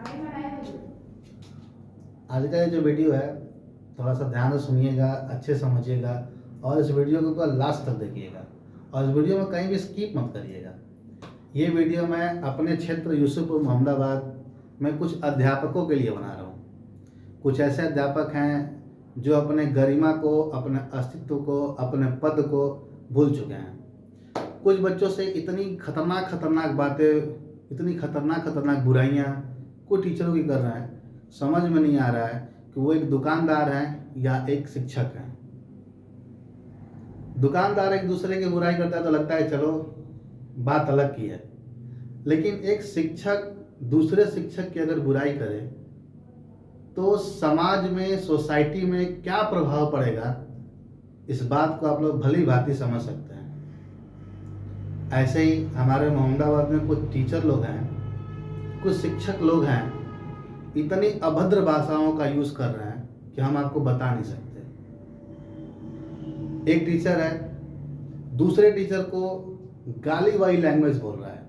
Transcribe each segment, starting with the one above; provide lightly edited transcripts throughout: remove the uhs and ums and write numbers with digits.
आज का ये जो वीडियो है थोड़ा सा ध्यान से सुनिएगा, अच्छे समझिएगा और इस वीडियो को पूरा लास्ट तक देखिएगा और इस वीडियो में कहीं भी स्किप मत करिएगा। ये वीडियो मैं अपने क्षेत्र यूसुफपुर मोहम्मदाबाद में कुछ अध्यापकों के लिए बना रहा हूँ। कुछ ऐसे अध्यापक हैं जो अपने गरिमा को, अपने अस्तित्व को, अपने पद को भूल चुके हैं। कुछ बच्चों से इतनी खतरनाक बातें, इतनी खतरनाक बुराइयाँ कुछ टीचरों की कर रहे हैं, समझ में नहीं आ रहा है कि वो एक दुकानदार हैं या एक शिक्षक हैं। दुकानदार एक दूसरे की बुराई करता है तो लगता है चलो बात अलग की है, लेकिन एक शिक्षक दूसरे शिक्षक की अगर बुराई करे तो समाज में, सोसाइटी में क्या प्रभाव पड़ेगा, इस बात को आप लोग भली भांति समझ सकते हैं। ऐसे ही हमारे मोहम्मदाबाद में कुछ टीचर लोग हैं, कुछ शिक्षक लोग हैं, इतनी अभद्र भाषाओं का यूज कर रहे हैं कि हम आपको बता नहीं सकते। एक टीचर है दूसरे टीचर को गाली वाली लैंग्वेज बोल रहा है,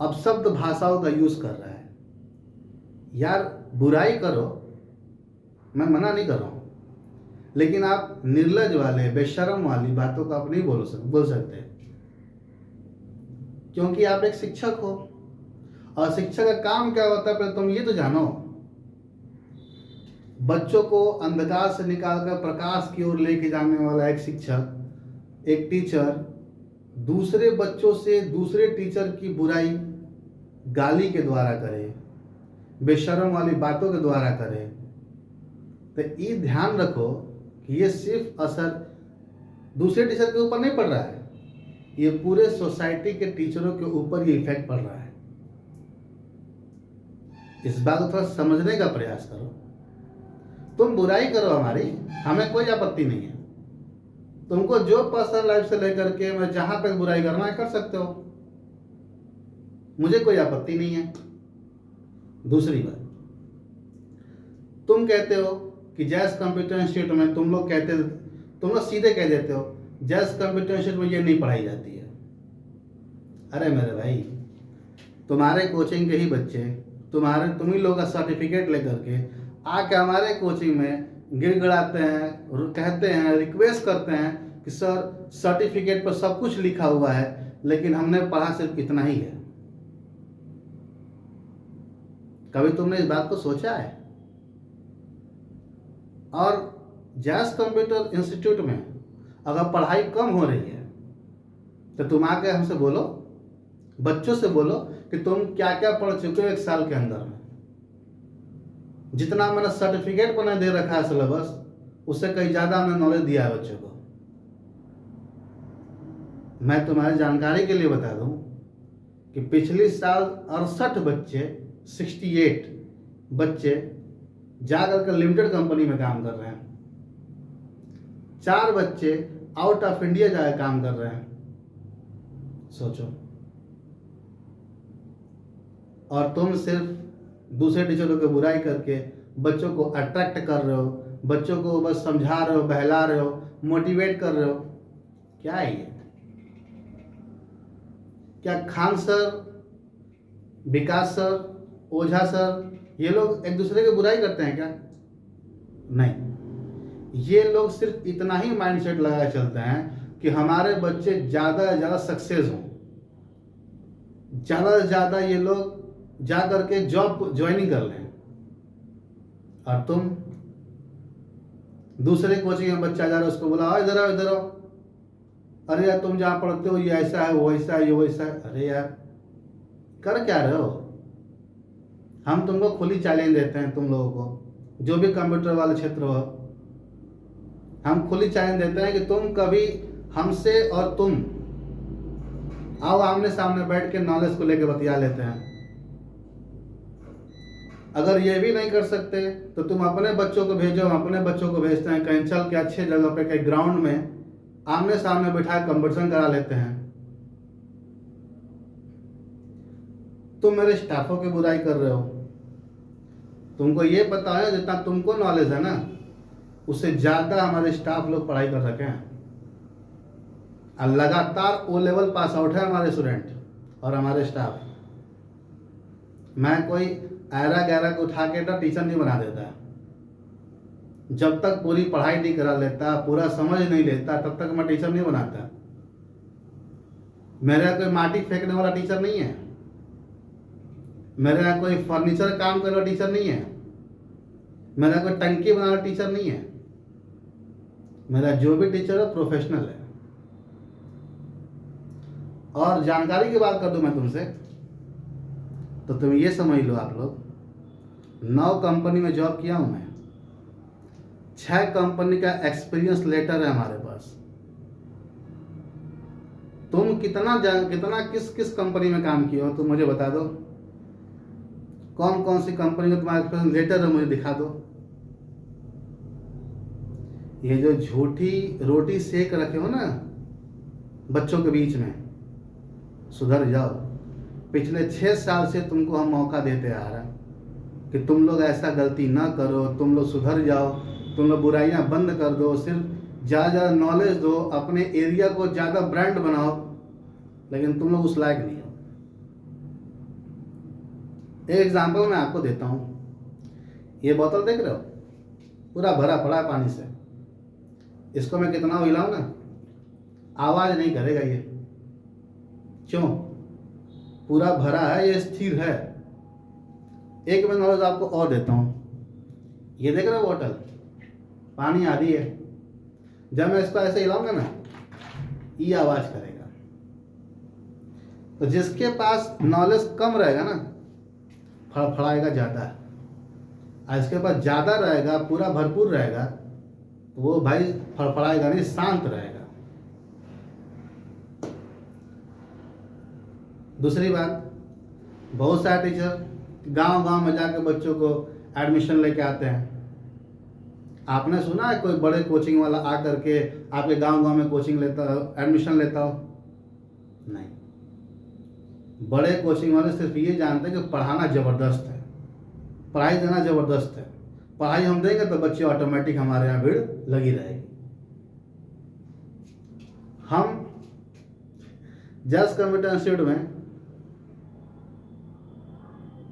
अपशब्द भाषाओं का यूज कर रहा है। यार बुराई करो, मैं मना नहीं कर रहा हूं, लेकिन आप निर्लज वाले, बेशर्म वाली बातों को आप नहीं बोल सकते, क्योंकि आप एक शिक्षक हो और शिक्षक का काम क्या होता है पहले तुम ये तो जानो। बच्चों को अंधकार से निकालकर प्रकाश की ओर लेके जाने वाला एक शिक्षक, एक टीचर दूसरे बच्चों से दूसरे टीचर की बुराई गाली के द्वारा करे, बेशर्म वाली बातों के द्वारा करे, तो ये ध्यान रखो कि ये सिर्फ असर दूसरे टीचर के ऊपर नहीं पड़ रहा है, ये पूरे सोसाइटी के टीचरों के ऊपर ये इफेक्ट पड़ रहा है। इस बात को थोड़ा समझने का प्रयास करो। तुम बुराई करो हमारी, हमें कोई आपत्ति नहीं है। तुमको जो पर्सनल लाइफ से लेकर के मैं जहां तक बुराई करना है कर सकते हो, मुझे कोई आपत्ति नहीं है। दूसरी बात, तुम कहते हो कि जैस कंप्यूटर इंस्टीट्यूट में तुम लोग सीधे कह देते हो जैस कंप्यूटर इंस्टीट्यूट में ये नहीं पढ़ाई जाती है। अरे मेरे भाई, तुम्हारे कोचिंग के ही बच्चे तुम ही लोग का सर्टिफिकेट लेकर के आके हमारे कोचिंग में गिड़गिड़ाते हैं, कहते हैं, रिक्वेस्ट करते हैं कि सर सर्टिफिकेट पर सब कुछ लिखा हुआ है लेकिन हमने पढ़ा सिर्फ इतना ही है। कभी तुमने इस बात को सोचा है? और जैस कंप्यूटर इंस्टीट्यूट में अगर पढ़ाई कम हो रही है तो तुम आके हमसे बोलो, बच्चों से बोलो कि तुम क्या क्या पढ़ चुके हो एक साल के अंदर में। जितना मैंने सर्टिफिकेट पर दे रखा है सिलेबस, उससे कहीं ज्यादा हमने नॉलेज दिया है बच्चों को। मैं तुम्हारी जानकारी के लिए बता दूं कि पिछले साल 68 बच्चे जाकर के लिमिटेड कंपनी में काम कर रहे हैं, 4 बच्चे आउट ऑफ इंडिया जाकर काम कर रहे हैं। सोचो। और तुम सिर्फ दूसरे टीचरों की बुराई करके बच्चों को अट्रैक्ट कर रहे हो, बच्चों को बस समझा रहे हो, बहला रहे हो, मोटिवेट कर रहे हो। क्या है ये? क्या खान सर, विकास सर, ओझा सर ये लोग एक दूसरे की बुराई करते हैं क्या? नहीं, ये लोग सिर्फ इतना ही माइंडसेट लगा चलते हैं कि हमारे बच्चे ज़्यादा से ज़्यादा सक्सेस हों, ज़्यादा से ज़्यादा ये लोग जा करके जॉब ज्वाइनिंग कर लें। और तुम दूसरे कोचिंग में बच्चा जा रहा है, उसको बोला इधर आओ इधर आओ, अरे यार तुम जहाँ पढ़ते हो ये ऐसा है, वो ऐसा है, ये वैसा है। अरे यार कर क्या रहे हो? हम तुमको खुली चैलेंज देते हैं, तुम लोगों को जो भी कंप्यूटर वाले क्षेत्र हो, हम खुली चैलेंज देते हैं कि तुम कभी हमसे और तुम आओ आमने सामने बैठ के नॉलेज को लेकर बतिया लेते हैं। अगर ये भी नहीं कर सकते तो तुम अपने बच्चों को भेजो, हम अपने बच्चों को भेजते हैं, कहीं चल के अच्छे जगह पे कहीं ग्राउंड में आमने सामने बिठा कंपटीशन करा लेते हैं। तुम मेरे स्टाफों की बुराई कर रहे हो। तुमको ये पता है जितना तुमको नॉलेज है ना, उससे ज़्यादा हमारे स्टाफ लोग पढ़ाई कर रखे हैं और लगातार O लेवल पास आउट है हमारे स्टूडेंट और हमारे स्टाफ। मैं कोई ऐरा गैरा को उठा के ना टीचर नहीं बना देता। जब तक पूरी पढ़ाई नहीं करा लेता, पूरा समझ नहीं लेता, तब तक मैं टीचर नहीं बनाता। मेरे यहाँ कोई माटी फेंकने वाला टीचर नहीं है, मेरे यहाँ कोई फर्नीचर काम करने वाला टीचर नहीं है, मेरा कोई टंकी बनाने वाला टीचर नहीं है। मेरा जो भी टीचर है प्रोफेशनल है। और जानकारी की बात कर दूं मैं तुमसे, तो तुम ये समझ लो, आप लोग 9 कंपनी में जॉब किया हूं मैं, 6 कंपनी का एक्सपीरियंस लेटर है हमारे पास। तुम कितना किस किस कंपनी में काम किए हो तुम मुझे बता दो। कौन कौन सी कंपनी का तुम्हारा एक्सपीरियंस लेटर है मुझे दिखा दो। ये जो झूठी रोटी सेक रखे हो ना बच्चों के बीच में, सुधर जाओ। पिछले 6 साल से तुमको हम मौका देते आ रहे हैं कि तुम लोग ऐसा गलती ना करो, तुम लोग सुधर जाओ, तुम लोग बुराइयां बंद कर दो, सिर्फ ज़्यादा नॉलेज दो, अपने एरिया को ज़्यादा ब्रांड बनाओ, लेकिन तुम लोग उस लायक नहीं हो। एक एग्जाम्पल मैं आपको देता हूँ। ये बोतल देख रहे हो, पूरा भरा पड़ा है पानी से। इसको मैं कितना हिलाऊं ना, आवाज़ नहीं करेगा ये। क्यों? पूरा भरा है, ये स्थिर है। एक मैं नॉलेज आपको और देता हूँ। ये देख रहे हो बोतल, पानी आधी है, जब मैं इसको ऐसे हिलाऊंगा ना, ये आवाज़ करेगा। तो जिसके पास नॉलेज कम रहेगा ना, फड़फड़ाएगा ज़्यादा, और इसके पास ज़्यादा रहेगा, पूरा भरपूर रहेगा, तो वो भाई फड़फड़ाएगा नहीं, शांत रहेगा। दूसरी बात, बहुत सारे टीचर गांव गांव में जाकर बच्चों को एडमिशन लेके आते हैं। आपने सुना है कोई बड़े कोचिंग वाला आ करके आपके गांव गांव में कोचिंग लेता हो, एडमिशन लेता हो? नहीं। बड़े कोचिंग वाले सिर्फ ये जानते हैं कि पढ़ाना ज़बरदस्त है, पढ़ाई देना ज़बरदस्त है, पढ़ाई हम देंगे तो बच्चे ऑटोमेटिक हमारे यहाँ भीड़ लगी रहेगी। हम जस कंप्यूटर इंस्टीट्यूट में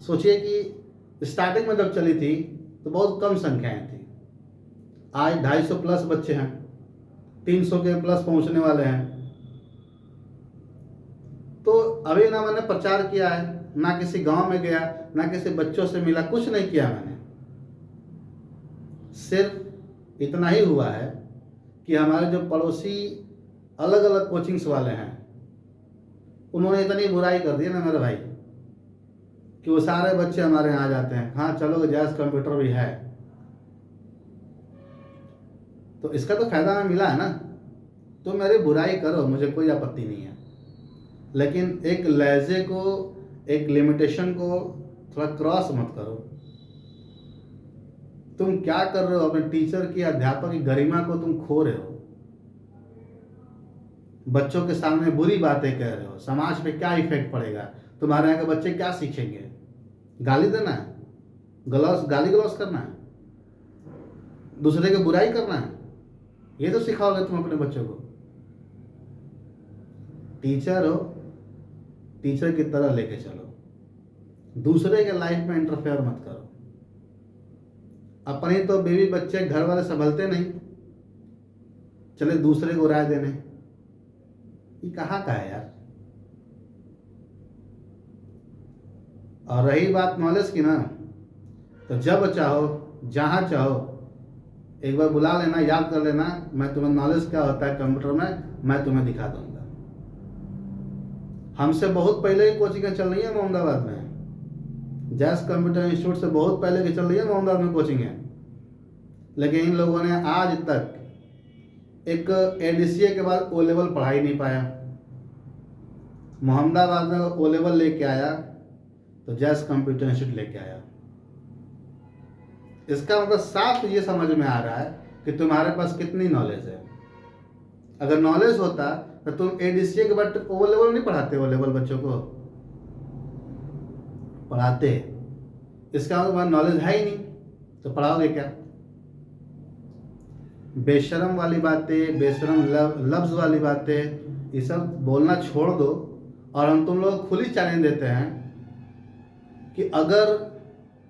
सोचिए कि स्टार्टिंग में जब चली थी तो बहुत कम संख्याएं थी। आज 250 प्लस बच्चे हैं, 300 के प्लस पहुंचने वाले हैं। तो अभी ना मैंने प्रचार किया है, ना किसी गांव में गया, ना किसी बच्चों से मिला, कुछ नहीं किया मैंने। सिर्फ इतना ही हुआ है कि हमारे जो पड़ोसी अलग अलग कोचिंग्स वाले हैं, उन्होंने इतनी बुराई कर दी ना मेरे भाई, कि वो सारे बच्चे हमारे यहाँ आ जाते हैं। हाँ चलो, जैस कंप्यूटर भी है, तो इसका तो फायदा हमें मिला है ना। तो मेरी बुराई करो, मुझे कोई आपत्ति नहीं है, लेकिन एक लहजे को, एक लिमिटेशन को थोड़ा क्रॉस मत करो। तुम क्या कर रहे हो? अपने टीचर की, अध्यापक की गरिमा को तुम खो रहे हो। बच्चों के सामने बुरी बातें कह रहे हो, समाज पे क्या इफेक्ट पड़ेगा? तुम्हारे यहाँ के बच्चे क्या सीखेंगे? गाली देना है, गाली गलौज करना है, दूसरे की बुराई करना है, ये तो सिखाओगे तुम अपने बच्चों को? टीचर हो, टीचर की तरह लेके चलो, दूसरे के लाइफ में इंटरफेयर मत करो। अपने तो बीवी बच्चे घर वाले संभलते नहीं, चले दूसरे को राय देने, ये कहाँ का है यार? और रही बात नॉलेज की ना, तो जब चाहो, जहाँ चाहो, एक बार बुला लेना, याद कर लेना, मैं तुम्हें नॉलेज क्या होता है कंप्यूटर में मैं तुम्हें दिखा दूंगा। हमसे बहुत पहले ही कोचिंग चल रही है मोहम्मदाबाद में, जैस कंप्यूटर इंस्टीट्यूट से बहुत पहले की चल रही है मोहम्मदाबाद में कोचिंग है। लेकिन इन लोगों ने आज तक एक एडीसीए के बाद ओ लेवल पढ़ा ही नहीं पाया। मोहम्मदाबाद में ओ लेवल लेके आया तो जैस कंप्यूटर इंस्टीट्यूट लेके आया। इसका मतलब साफ ये समझ में आ रहा है कि तुम्हारे पास कितनी नॉलेज है। अगर नॉलेज होता तो तुम एडीसीए के बाद ओ लेवल नहीं पढ़ाते, ओ लेवल बच्चों को पढ़ाते। इसका मतलब नॉलेज है ही नहीं, तो पढ़ाओगे क्या? बेशरम वाली बातें, बेशरम लफ्ज वाली बातें, ये सब बोलना छोड़ दो। और हम तुम लोग खुली चैलेंज देते हैं कि अगर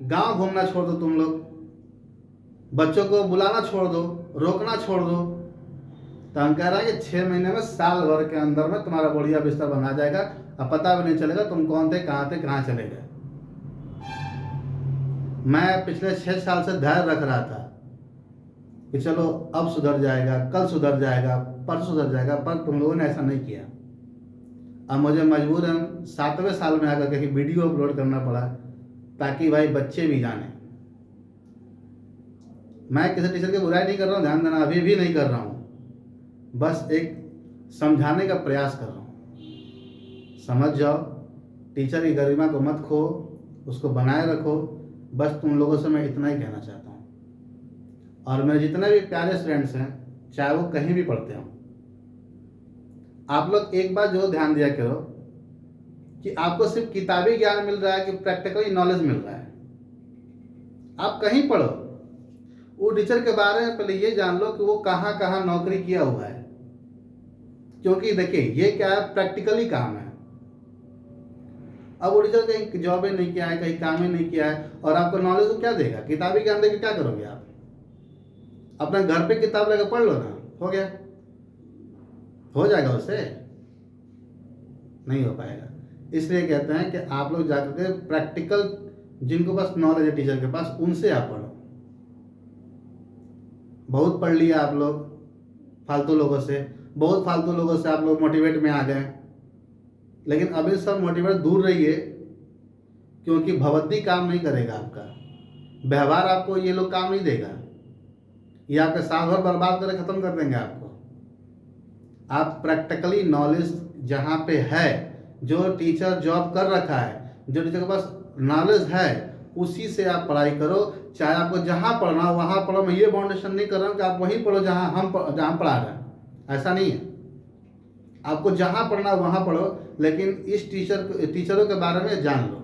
गांव घूमना छोड़ दो, तुम लोग बच्चों को बुलाना छोड़ दो, रोकना छोड़ दो, तो हम कह रहे हैं कि 6 महीने में, साल भर के अंदर में तुम्हारा बढ़िया बिस्तर बना जाएगा और पता भी नहीं चलेगा तुम कौन थे, कहाँ चले गए। मैं पिछले 6 साल से धैर्य रख रहा था कि चलो अब सुधर जाएगा, कल सुधर जाएगा, परसों सुधर जाएगा, पर तुम लोगों ने ऐसा नहीं किया। अब मुझे मजबूरन 7वें साल में आकर के वीडियो अपलोड करना पड़ा ताकि भाई बच्चे भी जाने। मैं किसी टीचर की बुराई नहीं कर रहा हूँ, ध्यान देना, अभी भी नहीं कर रहा हूँ, बस एक समझाने का प्रयास कर रहा हूँ। समझ जाओ, टीचर की गरिमा को मत खो, उसको बनाए रखो। बस तुम लोगों से मैं इतना ही कहना चाहता हूँ। और मेरे जितने भी प्यारे स्टूडेंट्स हैं, चाहे वो कहीं भी पढ़ते हो, आप लोग एक बात जो ध्यान दिया करो कि आपको सिर्फ किताबी ज्ञान मिल रहा है कि प्रैक्टिकली नॉलेज मिल रहा है। आप कहीं पढ़ो, वो टीचर के बारे में पहले ये जान लो कि वो कहाँ कहाँ नौकरी किया हुआ है, क्योंकि देखिए ये क्या है, प्रैक्टिकली काम है। अब वो टीचर कहीं जॉब ही नहीं किया है, कहीं काम ही नहीं किया है, और आपको नॉलेज तो क्या देगा? किताबी ज्ञान देकर क्या करोगे आप? अपने घर पे किताब लेकर पढ़ लो ना, हो गया, हो जाएगा उससे? नहीं हो पाएगा। इसलिए कहते हैं कि आप लोग जाकर के प्रैक्टिकल, जिनको पास नॉलेज है टीचर के पास, उनसे आप पढ़ो। बहुत पढ़ लिया आप लोग फालतू लोगों से, बहुत फालतू लोगों से आप लोग मोटिवेट में आ गए, लेकिन अभी सब मोटिवेट दूर रहिए, क्योंकि भवद्दी काम नहीं करेगा आपका व्यवहार, आपको ये लोग काम नहीं देगा, ये आपके साल भर बर्बाद करके ख़त्म कर देंगे आपको। आप प्रैक्टिकली नॉलेज जहाँ पे है, जो टीचर जॉब कर रखा है, जो टीचर के पास नॉलेज है, उसी से आप पढ़ाई करो। चाहे आपको जहाँ पढ़ना हो वहाँ पढ़ो। मैं ये बाउंडेशन नहीं कर रहा हूँ कि आप वहीं पढ़ो जहाँ पढ़ा रहे हैं, ऐसा नहीं है। आपको जहाँ पढ़ना हो वहाँ पढ़ो, लेकिन इस टीचरों के बारे में जान लो,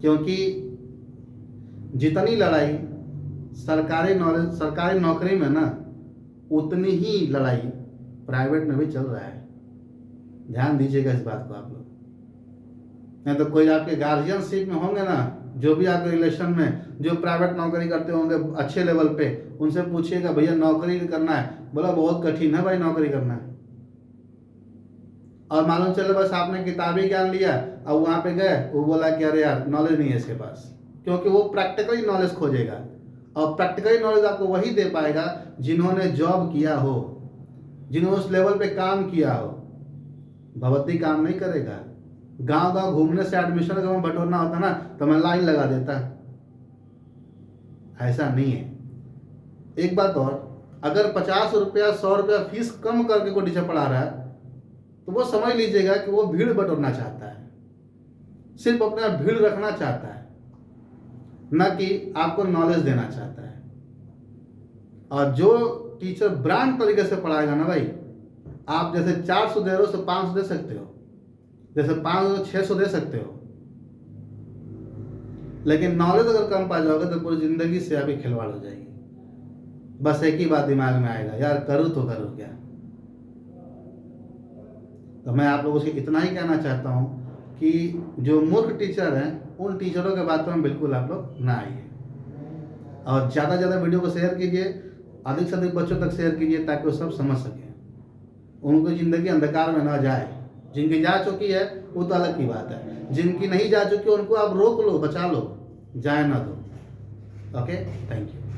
क्योंकि जितनी लड़ाई सरकारी नौकरी में ना, उतनी ही लड़ाई प्राइवेट में भी चल रहा है। ध्यान दीजिएगा इस बात को आप लोग। नहीं तो कोई आपके गार्जियनशिप में होंगे ना, जो भी आपके रिलेशन में जो प्राइवेट नौकरी करते होंगे अच्छे लेवल पे, उनसे पूछिएगा भैया नौकरी करना है, बोला बहुत कठिन है भाई नौकरी करना है। और मालूम चले बस आपने किताबी ज्ञान लिया, अब वहाँ पे गए, वो बोला कि अरे यार नॉलेज नहीं है इसके पास, क्योंकि वो प्रैक्टिकली नॉलेज खोजेगा। और प्रैक्टिकली नॉलेज आपको वही दे पाएगा जिन्होंने जॉब किया हो, जिन्होंने उस लेवल पे काम किया हो। भवद्दी काम नहीं करेगा। गांव गांव घूमने से एडमिशन अगर मैं बटोरना होता ना, तो मैं लाइन लगा देता। ऐसा नहीं है। एक बात और, अगर 50 रुपया 100 रुपया फीस कम करके कोई टीचर पढ़ा रहा है, तो वो समझ लीजिएगा कि वो भीड़ बटोरना चाहता है, सिर्फ अपना भीड़ रखना चाहता है, न कि आपको नॉलेज देना चाहता है। और जो टीचर ब्रांड तरीके से पढ़ाएगा ना भाई, आप जैसे 400 दे रहे हो तो 500 दे सकते हो, जैसे 500 600 दे सकते हो, लेकिन नॉलेज अगर कम पा जाओगे तो पूरी जिंदगी से आपकी खिलवाड़ हो जाएगी। बस एक ही बात दिमाग में आएगा, यार करूँ तो करूँ क्या। तो मैं आप लोगों से इतना ही कहना चाहता हूँ कि जो मूर्ख टीचर हैं, उन टीचरों के बातों में बिल्कुल आप लोग ना आइए। और ज़्यादा ज़्यादा वीडियो को शेयर कीजिए, अधिक से अधिक बच्चों तक शेयर कीजिए, ताकि वो सब समझ सकें, उनको ज़िंदगी अंधकार में ना जाए। जिनकी जा चुकी है वो तो अलग की बात है, जिनकी नहीं जा चुकी उनको आप रोक लो, बचा लो, जाए ना दो। Okay, thank you.